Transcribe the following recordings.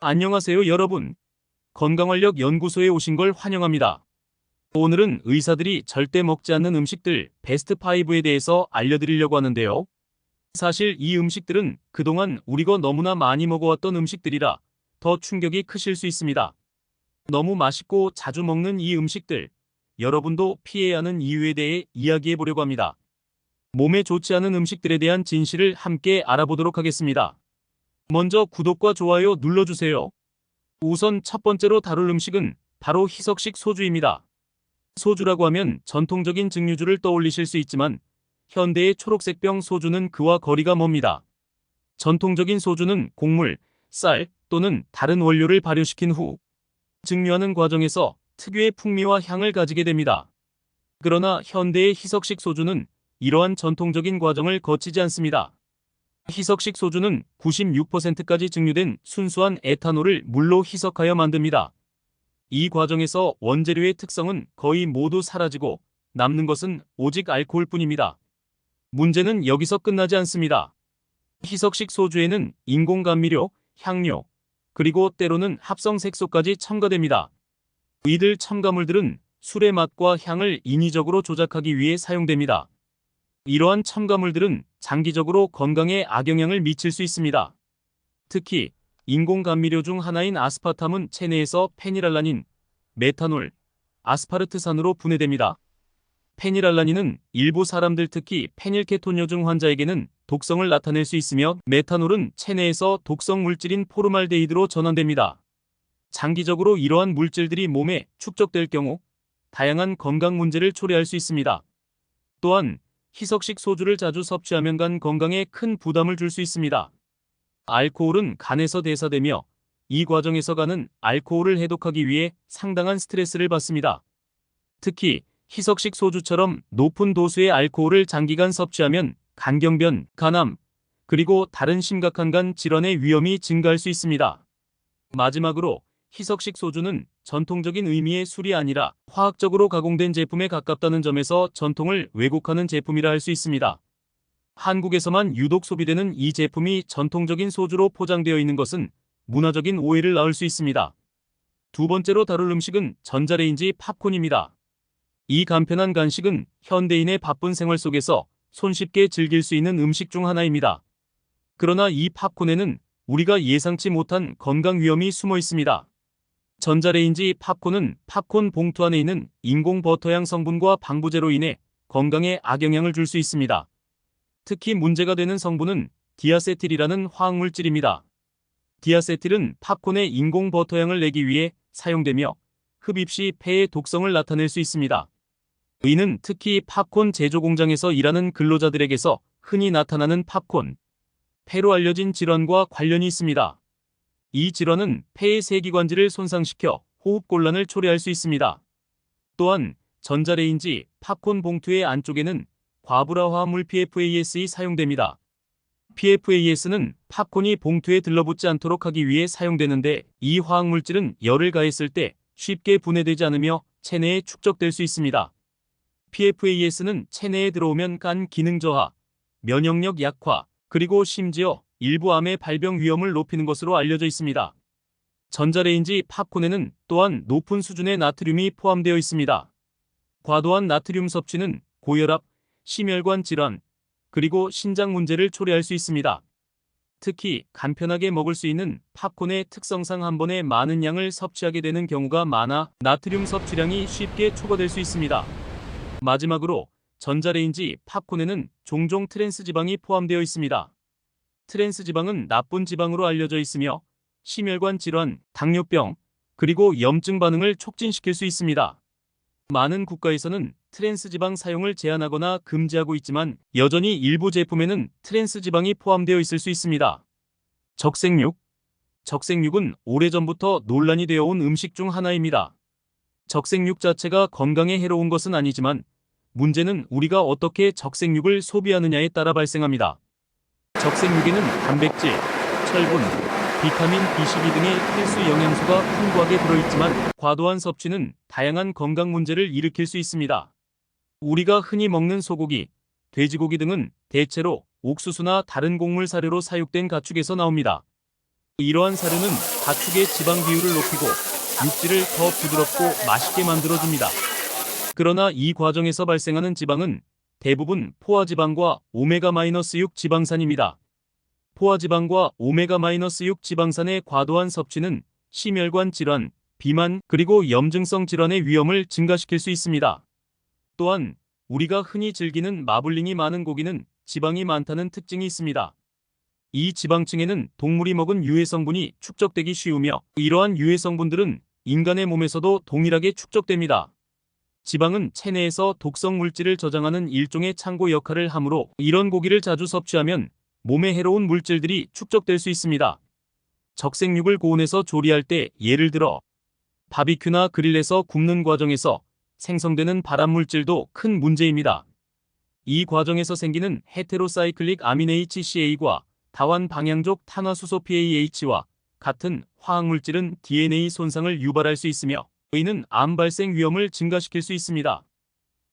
안녕하세요, 여러분. 건강활력 연구소에 오신 걸 환영합니다. 오늘은 의사들이 절대 먹지 않는 음식들 베스트 5에 대해서 알려드리려고 하는데요. 사실 이 음식들은 그동안 우리가 너무나 많이 먹어왔던 음식들이라 더 충격이 크실 수 있습니다. 너무 맛있고 자주 먹는 이 음식들, 여러분도 피해야 하는 이유에 대해 이야기해 보려고 합니다. 몸에 좋지 않은 음식들에 대한 진실을 함께 알아보도록 하겠습니다. 먼저 구독과 좋아요 눌러주세요. 우선 첫 번째로 다룰 음식은 바로 희석식 소주입니다. 소주라고 하면 전통적인 증류주를 떠올리실 수 있지만 현대의 초록색병 소주는 그와 거리가 멉니다. 전통적인 소주는 곡물, 쌀 또는 다른 원료를 발효시킨 후 증류하는 과정에서 특유의 풍미와 향을 가지게 됩니다. 그러나 현대의 희석식 소주는 이러한 전통적인 과정을 거치지 않습니다. 희석식 소주는 96%까지 증류된 순수한 에탄올을 물로 희석하여 만듭니다. 이 과정에서 원재료의 특성은 거의 모두 사라지고 남는 것은 오직 알코올뿐입니다. 문제는 여기서 끝나지 않습니다. 희석식 소주에는 인공감미료, 향료, 그리고 때로는 합성색소까지 첨가됩니다. 이들 첨가물들은 술의 맛과 향을 인위적으로 조작하기 위해 사용됩니다. 이러한 첨가물들은 장기적으로 건강에 악영향을 미칠 수 있습니다. 특히 인공감미료 중 하나인 아스파탐은 체내에서 페니랄라닌, 메탄올, 아스파르트산으로 분해됩니다. 페니랄라닌은 일부 사람들 특히 페닐케톤요증 환자에게는 독성을 나타낼 수 있으며 메탄올은 체내에서 독성 물질인 포르말데히드로 전환됩니다. 장기적으로 이러한 물질들이 몸에 축적될 경우 다양한 건강 문제를 초래할 수 있습니다. 또한 희석식 소주를 자주 섭취하면 간 건강에 큰 부담을 줄 수 있습니다. 알코올은 간에서 대사되며 이 과정에서 간은 알코올을 해독하기 위해 상당한 스트레스를 받습니다. 특히 희석식 소주처럼 높은 도수의 알코올을 장기간 섭취하면 간경변, 간암, 그리고 다른 심각한 간 질환의 위험이 증가할 수 있습니다. 마지막으로 희석식 소주는 전통적인 의미의 술이 아니라 화학적으로 가공된 제품에 가깝다는 점에서 전통을 왜곡하는 제품이라 할 수 있습니다. 한국에서만 유독 소비되는 이 제품이 전통적인 소주로 포장되어 있는 것은 문화적인 오해를 낳을 수 있습니다. 두 번째로 다룰 음식은 전자레인지 팝콘입니다. 이 간편한 간식은 현대인의 바쁜 생활 속에서 손쉽게 즐길 수 있는 음식 중 하나입니다. 그러나 이 팝콘에는 우리가 예상치 못한 건강 위험이 숨어 있습니다. 전자레인지 팝콘은 팝콘 봉투 안에 있는 인공 버터향 성분과 방부제로 인해 건강에 악영향을 줄 수 있습니다. 특히 문제가 되는 성분은 디아세틸이라는 화학물질입니다. 디아세틸은 팝콘의 인공 버터향을 내기 위해 사용되며 흡입 시 폐에 독성을 나타낼 수 있습니다. 이는 특히 팝콘 제조 공장에서 일하는 근로자들에게서 흔히 나타나는 팝콘, 폐로 알려진 질환과 관련이 있습니다. 이 질환은 폐의 세기관지를 손상시켜 호흡곤란을 초래할 수 있습니다. 또한 전자레인지 팝콘 봉투의 안쪽에는 과불화화합물 PFAS이 사용됩니다. PFAS는 팝콘이 봉투에 들러붙지 않도록 하기 위해 사용되는데 이 화학물질은 열을 가했을 때 쉽게 분해되지 않으며 체내에 축적될 수 있습니다. PFAS는 체내에 들어오면 간 기능 저하, 면역력 약화, 그리고 심지어 일부 암의 발병 위험을 높이는 것으로 알려져 있습니다. 전자레인지 팝콘에는 또한 높은 수준의 나트륨이 포함되어 있습니다. 과도한 나트륨 섭취는 고혈압, 심혈관 질환, 그리고 신장 문제를 초래할 수 있습니다. 특히 간편하게 먹을 수 있는 팝콘의 특성상 한 번에 많은 양을 섭취하게 되는 경우가 많아 나트륨 섭취량이 쉽게 초과될 수 있습니다. 마지막으로 전자레인지 팝콘에는 종종 트랜스지방이 포함되어 있습니다. 트랜스지방은 나쁜 지방으로 알려져 있으며 심혈관 질환, 당뇨병, 그리고 염증 반응을 촉진시킬 수 있습니다. 많은 국가에서는 트랜스지방 사용을 제한하거나 금지하고 있지만 여전히 일부 제품에는 트랜스지방이 포함되어 있을 수 있습니다. 적색육. 적색육은 오래전부터 논란이 되어 온 음식 중 하나입니다. 적색육 자체가 건강에 해로운 것은 아니지만 문제는 우리가 어떻게 적색육을 소비하느냐에 따라 발생합니다. 적색육에는 단백질, 철분, 비타민 B12 등의 필수 영양소가 풍부하게 들어있지만 과도한 섭취는 다양한 건강 문제를 일으킬 수 있습니다. 우리가 흔히 먹는 소고기, 돼지고기 등은 대체로 옥수수나 다른 곡물 사료로 사육된 가축에서 나옵니다. 이러한 사료는 가축의 지방 비율을 높이고 육질을 더 부드럽고 맛있게 만들어줍니다. 그러나 이 과정에서 발생하는 지방은 대부분 포화지방과 오메가-6 지방산입니다. 포화지방과 오메가-6 지방산의 과도한 섭취는 심혈관 질환, 비만, 그리고 염증성 질환의 위험을 증가시킬 수 있습니다. 또한 우리가 흔히 즐기는 마블링이 많은 고기는 지방이 많다는 특징이 있습니다. 이 지방층에는 동물이 먹은 유해 성분이 축적되기 쉬우며 이러한 유해 성분들은 인간의 몸에서도 동일하게 축적됩니다. 지방은 체내에서 독성 물질을 저장하는 일종의 창고 역할을 하므로 이런 고기를 자주 섭취하면 몸에 해로운 물질들이 축적될 수 있습니다. 적색육을 고온에서 조리할 때 예를 들어 바비큐나 그릴에서 굽는 과정에서 생성되는 발암 물질도 큰 문제입니다. 이 과정에서 생기는 헤테로사이클릭 아민 HCA과 다환 방향족 탄화수소 PAH와 같은 화학물질은 DNA 손상을 유발할 수 있으며 이는 암 발생 위험을 증가시킬 수 있습니다.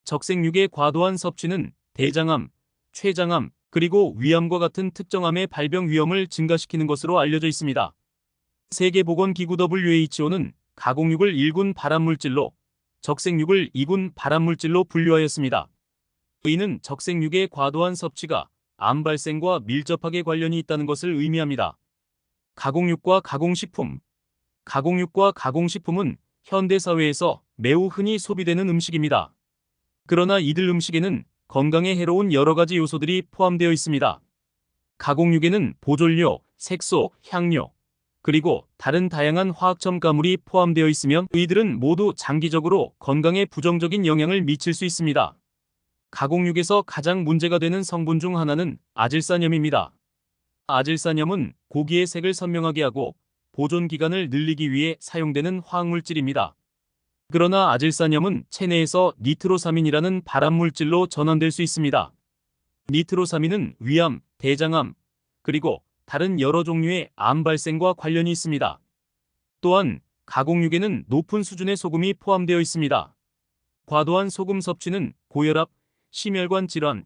적색육의 과도한 섭취는 대장암, 췌장암, 그리고 위암과 같은 특정암의 발병 위험을 증가시키는 것으로 알려져 있습니다. 세계보건기구 WHO는 가공육을 1군 발암물질로, 적색육을 2군 발암물질로 분류하였습니다. 이는 적색육의 과도한 섭취가 암 발생과 밀접하게 관련이 있다는 것을 의미합니다. 가공육과 가공식품. 가공육과 가공식품은 현대사회에서 매우 흔히 소비되는 음식입니다. 그러나 이들 음식에는 건강에 해로운 여러 가지 요소들이 포함되어 있습니다. 가공육에는 보존료, 색소, 향료, 그리고 다른 다양한 화학 첨가물이 포함되어 있으며 이들은 모두 장기적으로 건강에 부정적인 영향을 미칠 수 있습니다. 가공육에서 가장 문제가 되는 성분 중 하나는 아질산염입니다. 아질산염은 고기의 색을 선명하게 하고 보존 기간을 늘리기 위해 사용되는 화학물질입니다. 그러나 아질산염은 체내에서 니트로사민이라는 발암물질로 전환될 수 있습니다. 니트로사민은 위암, 대장암, 그리고 다른 여러 종류의 암 발생과 관련이 있습니다. 또한 가공육에는 높은 수준의 소금이 포함되어 있습니다. 과도한 소금 섭취는 고혈압, 심혈관 질환,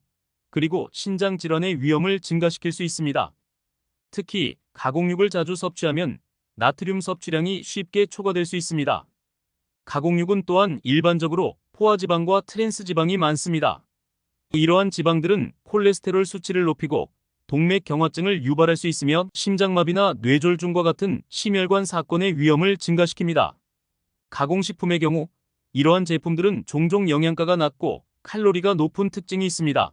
그리고 신장 질환의 위험을 증가시킬 수 있습니다. 특히 가공육을 자주 섭취하면 나트륨 섭취량이 쉽게 초과될 수 있습니다. 가공육은 또한 일반적으로 포화지방과 트랜스지방이 많습니다. 이러한 지방들은 콜레스테롤 수치를 높이고 동맥경화증을 유발할 수 있으며 심장마비나 뇌졸중과 같은 심혈관 사건의 위험을 증가시킵니다. 가공식품의 경우 이러한 제품들은 종종 영양가가 낮고 칼로리가 높은 특징이 있습니다.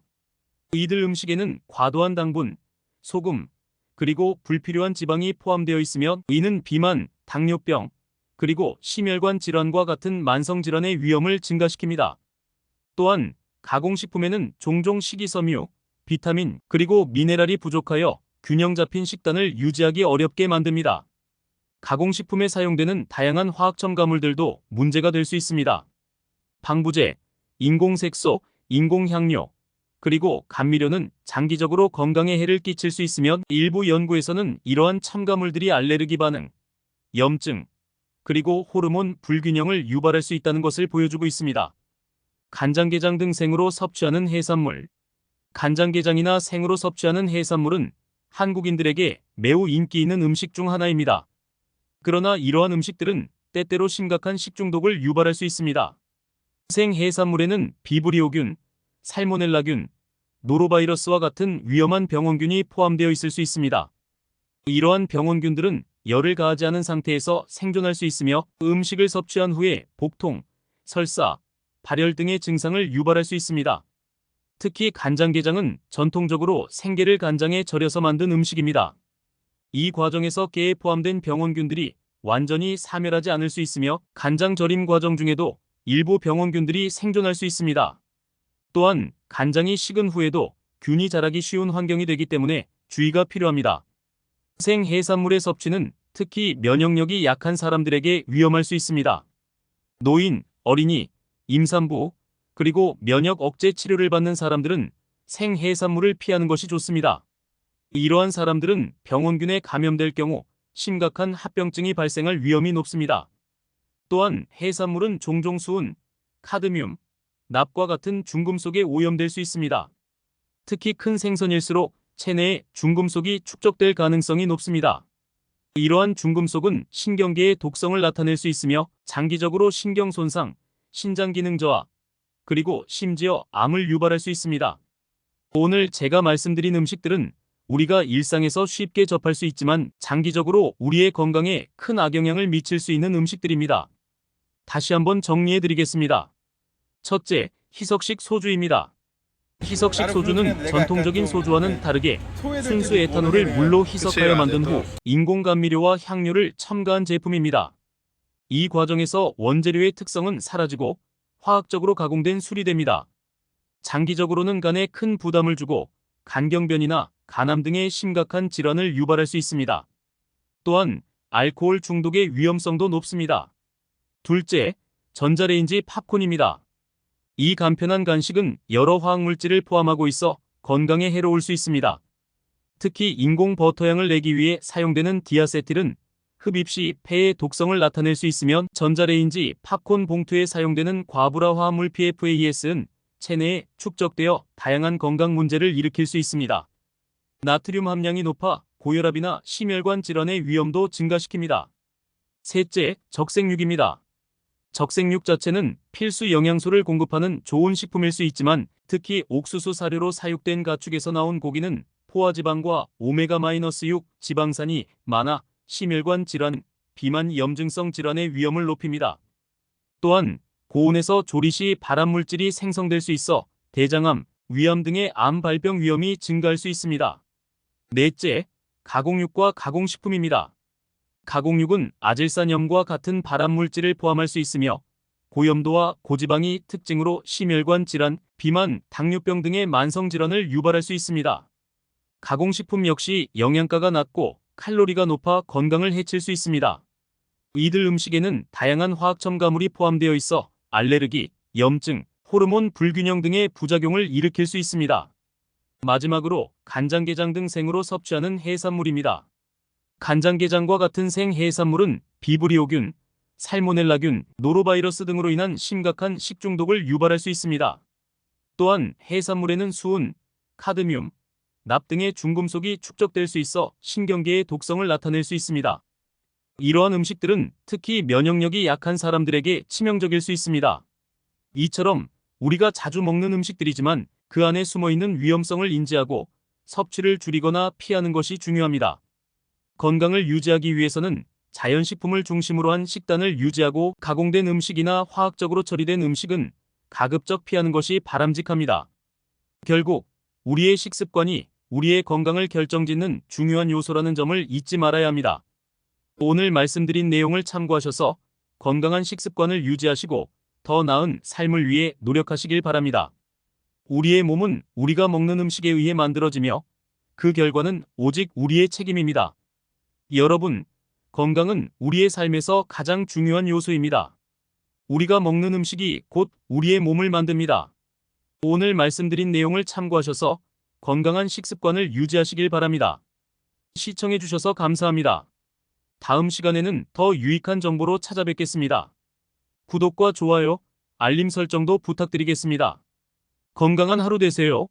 이들 음식에는 과도한 당분, 소금, 그리고 불필요한 지방이 포함되어 있으며 이는 비만, 당뇨병, 그리고 심혈관 질환과 같은 만성질환의 위험을 증가시킵니다. 또한 가공식품에는 종종 식이섬유, 비타민, 그리고 미네랄이 부족하여 균형 잡힌 식단을 유지하기 어렵게 만듭니다. 가공식품에 사용되는 다양한 화학 첨가물들도 문제가 될 수 있습니다. 방부제, 인공색소, 인공향료, 그리고 감미료는 장기적으로 건강에 해를 끼칠 수 있으며 일부 연구에서는 이러한 첨가물들이 알레르기 반응, 염증, 그리고 호르몬 불균형을 유발할 수 있다는 것을 보여주고 있습니다. 간장게장 등 생으로 섭취하는 해산물. 간장게장이나 생으로 섭취하는 해산물은 한국인들에게 매우 인기 있는 음식 중 하나입니다. 그러나 이러한 음식들은 때때로 심각한 식중독을 유발할 수 있습니다. 생해산물에는 비브리오균, 살모넬라균, 노로바이러스와 같은 위험한 병원균이 포함되어 있을 수 있습니다. 이러한 병원균들은 열을 가하지 않은 상태에서 생존할 수 있으며 음식을 섭취한 후에 복통, 설사, 발열 등의 증상을 유발할 수 있습니다. 특히 간장게장은 전통적으로 생게를 간장에 절여서 만든 음식입니다. 이 과정에서 게에 포함된 병원균들이 완전히 사멸하지 않을 수 있으며 간장 절임 과정 중에도 일부 병원균들이 생존할 수 있습니다. 또한 간장이 식은 후에도 균이 자라기 쉬운 환경이 되기 때문에 주의가 필요합니다. 생해산물의 섭취는 특히 면역력이 약한 사람들에게 위험할 수 있습니다. 노인, 어린이, 임산부, 그리고 면역 억제 치료를 받는 사람들은 생해산물을 피하는 것이 좋습니다. 이러한 사람들은 병원균에 감염될 경우 심각한 합병증이 발생할 위험이 높습니다. 또한 해산물은 종종 수은, 카드뮴, 납과 같은 중금속에 오염될 수 있습니다. 특히 큰 생선일수록 체내에 중금속이 축적될 가능성이 높습니다. 이러한 중금속은 신경계의 독성을 나타낼 수 있으며 장기적으로 신경 손상, 신장 기능 저하, 그리고 심지어 암을 유발할 수 있습니다. 오늘 제가 말씀드린 음식들은 우리가 일상에서 쉽게 접할 수 있지만 장기적으로 우리의 건강에 큰 악영향을 미칠 수 있는 음식들입니다. 다시 한번 정리해 드리겠습니다. 첫째, 희석식 소주입니다. 희석식 소주는 전통적인 소주와는 다르게 순수 에탄올을 물로 희석하여 만든 후 인공 감미료와 향료를 첨가한 제품입니다. 이 과정에서 원재료의 특성은 사라지고 화학적으로 가공된 술이 됩니다. 장기적으로는 간에 큰 부담을 주고 간경변이나 간암 등의 심각한 질환을 유발할 수 있습니다. 또한 알코올 중독의 위험성도 높습니다. 둘째, 전자레인지 팝콘입니다. 이 간편한 간식은 여러 화학물질을 포함하고 있어 건강에 해로울 수 있습니다. 특히 인공 버터향을 내기 위해 사용되는 디아세틸은 흡입 시 폐의 독성을 나타낼 수 있으며 전자레인지 팝콘 봉투에 사용되는 과부라 화합물 PFAS는 체내에 축적되어 다양한 건강 문제를 일으킬 수 있습니다. 나트륨 함량이 높아 고혈압이나 심혈관 질환의 위험도 증가시킵니다. 셋째, 적색육입니다. 적색육 자체는 필수 영양소를 공급하는 좋은 식품일 수 있지만 특히 옥수수 사료로 사육된 가축에서 나온 고기는 포화지방과 오메가-6 지방산이 많아 심혈관 질환, 비만 염증성 질환의 위험을 높입니다. 또한 고온에서 조리 시 발암물질이 생성될 수 있어 대장암, 위암 등의 암 발병 위험이 증가할 수 있습니다. 넷째, 가공육과 가공식품입니다. 가공육은 아질산염과 같은 발암물질을 포함할 수 있으며 고염도와 고지방이 특징으로 심혈관 질환, 비만, 당뇨병 등의 만성질환을 유발할 수 있습니다. 가공식품 역시 영양가가 낮고 칼로리가 높아 건강을 해칠 수 있습니다. 이들 음식에는 다양한 화학 첨가물이 포함되어 있어 알레르기, 염증, 호르몬 불균형 등의 부작용을 일으킬 수 있습니다. 마지막으로 간장게장 등 생으로 섭취하는 해산물입니다. 간장게장과 같은 생해산물은 비브리오균, 살모넬라균, 노로바이러스 등으로 인한 심각한 식중독을 유발할 수 있습니다. 또한 해산물에는 수은, 카드뮴, 납 등의 중금속이 축적될 수 있어 신경계의 독성을 나타낼 수 있습니다. 이러한 음식들은 특히 면역력이 약한 사람들에게 치명적일 수 있습니다. 이처럼 우리가 자주 먹는 음식들이지만 그 안에 숨어있는 위험성을 인지하고 섭취를 줄이거나 피하는 것이 중요합니다. 건강을 유지하기 위해서는 자연식품을 중심으로 한 식단을 유지하고 가공된 음식이나 화학적으로 처리된 음식은 가급적 피하는 것이 바람직합니다. 결국 우리의 식습관이 우리의 건강을 결정짓는 중요한 요소라는 점을 잊지 말아야 합니다. 오늘 말씀드린 내용을 참고하셔서 건강한 식습관을 유지하시고 더 나은 삶을 위해 노력하시길 바랍니다. 우리의 몸은 우리가 먹는 음식에 의해 만들어지며 그 결과는 오직 우리의 책임입니다. 여러분, 건강은 우리의 삶에서 가장 중요한 요소입니다. 우리가 먹는 음식이 곧 우리의 몸을 만듭니다. 오늘 말씀드린 내용을 참고하셔서 건강한 식습관을 유지하시길 바랍니다. 시청해주셔서 감사합니다. 다음 시간에는 더 유익한 정보로 찾아뵙겠습니다. 구독과 좋아요, 알림 설정도 부탁드리겠습니다. 건강한 하루 되세요.